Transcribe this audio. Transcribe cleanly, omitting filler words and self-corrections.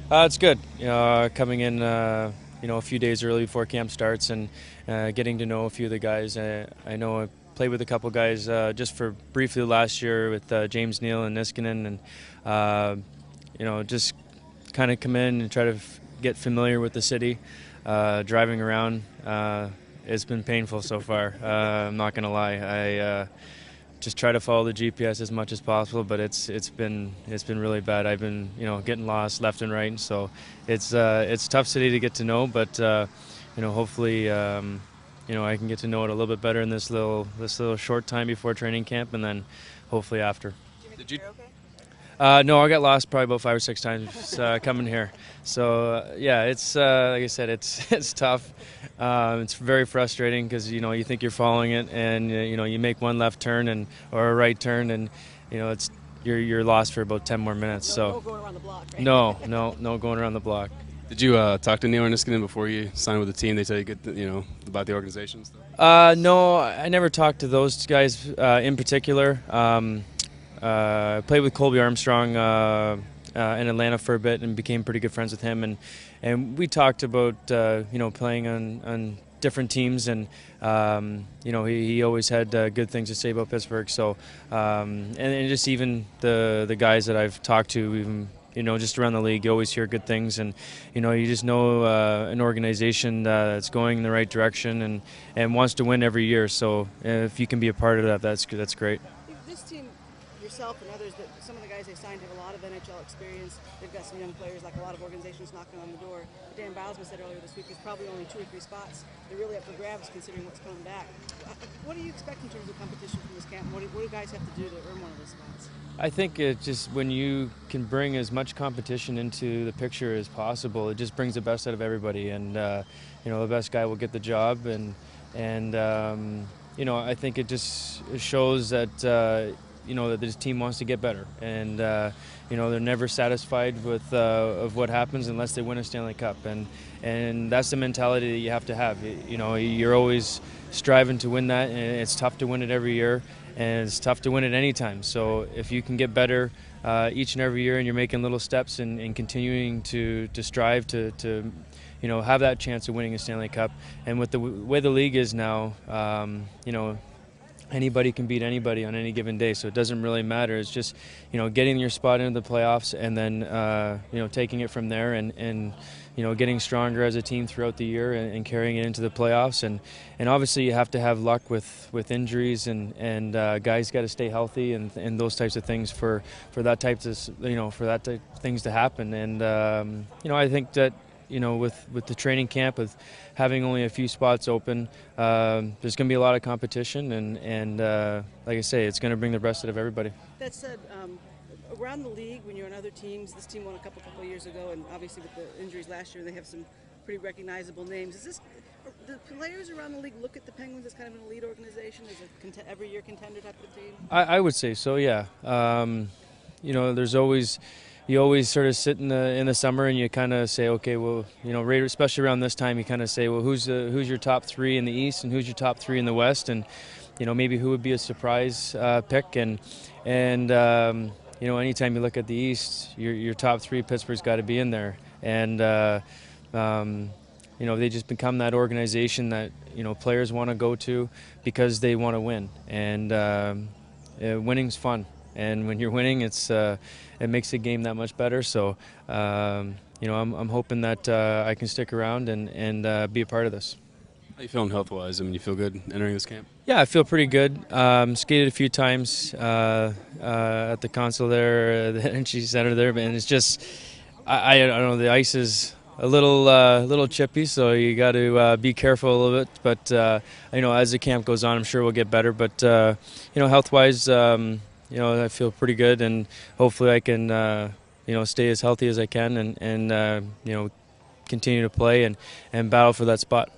It's good. Coming in, a few days early before camp starts and getting to know a few of the guys. I know I played with a couple guys just for briefly last year with James Neal and Niskanen, and just kind of come in and try to get familiar with the city. Driving around, it's been painful so far. I'm not gonna lie. I just try to follow the GPS as much as possible, but it's been really bad. I've been getting lost left and right, so it's a tough city to get to know, but hopefully I can get to know it a little bit better in this little short time before training camp, and then hopefully after. Did you? No, I got lost probably about 5 or 6 times coming here. So yeah, it's like I said, it's tough. It's very frustrating because you think you're following it, and you make one left turn or a right turn, and it's you're lost for about 10 more minutes. No going around the block, right? No going around the block. Did you talk to Neil or Niskanen before you signed with the team? They tell you good, about the organization and stuff? No, I never talked to those guys in particular. I played with Colby Armstrong in Atlanta for a bit and became pretty good friends with him, and we talked about playing on different teams, and he always had good things to say about Pittsburgh. So and just even the guys that I've talked to, even just around the league, you always hear good things, and you just know an organization that's going in the right direction and wants to win every year. So if you can be a part of that, that's great. This team, yourself and others, that some of the guys they signed have a lot of NHL experience. They've got some young players, like a lot of organizations knocking on the door. But Dan Bylsma said earlier this week there's probably only 2 or 3 spots. They're really up for grabs considering what's coming back. What do you expect in terms of competition from this camp? What do guys have to do to earn one of those spots? I think it just, when you can bring as much competition into the picture as possible, it just brings the best out of everybody, and the best guy will get the job, and I think it just shows that that this team wants to get better, and they're never satisfied with of what happens unless they win a Stanley Cup, and that's the mentality that you have to have. You're always striving to win that, and it's tough to win it every year, and it's tough to win it anytime. So if you can get better each and every year, and you're making little steps and continuing to strive to have that chance of winning a Stanley Cup, and with the way the league is now, anybody can beat anybody on any given day, so it doesn't really matter. It's just getting your spot into the playoffs, and then taking it from there, and getting stronger as a team throughout the year, and carrying it into the playoffs, and obviously you have to have luck with injuries, and guys got to stay healthy, and those types of things for that type of things to happen, and I think that with the training camp, with having only a few spots open, there's going to be a lot of competition, and like I say, it's going to bring the best out of everybody. That said, around the league, when you're on other teams, this team won a couple of years ago, and obviously with the injuries last year, they have some pretty recognizable names. The players around the league look at the Penguins as kind of an elite organization, as a every year contender type of team? I would say so, yeah. There's always. You always sort of sit in the summer and you kind of say, okay, well, especially around this time, you kind of say, well, who's your top 3 in the East, and who's your top 3 in the West, and maybe who would be a surprise pick, and anytime you look at the East, your top 3, Pittsburgh's got to be in there, and they just become that organization that players want to go to because they want to win, and winning's fun. And when you're winning, it makes the game that much better. So, I'm hoping that I can stick around and be a part of this. How you feeling health-wise? I mean, you feel good entering this camp? Yeah, I feel pretty good. Skated a few times at the console there, the Energy Center there, and it's just, I don't know, the ice is a little chippy, so you got to be careful a little bit. But as the camp goes on, I'm sure we'll get better. But health-wise. I feel pretty good, and hopefully I can, stay as healthy as I can, and continue to play and battle for that spot.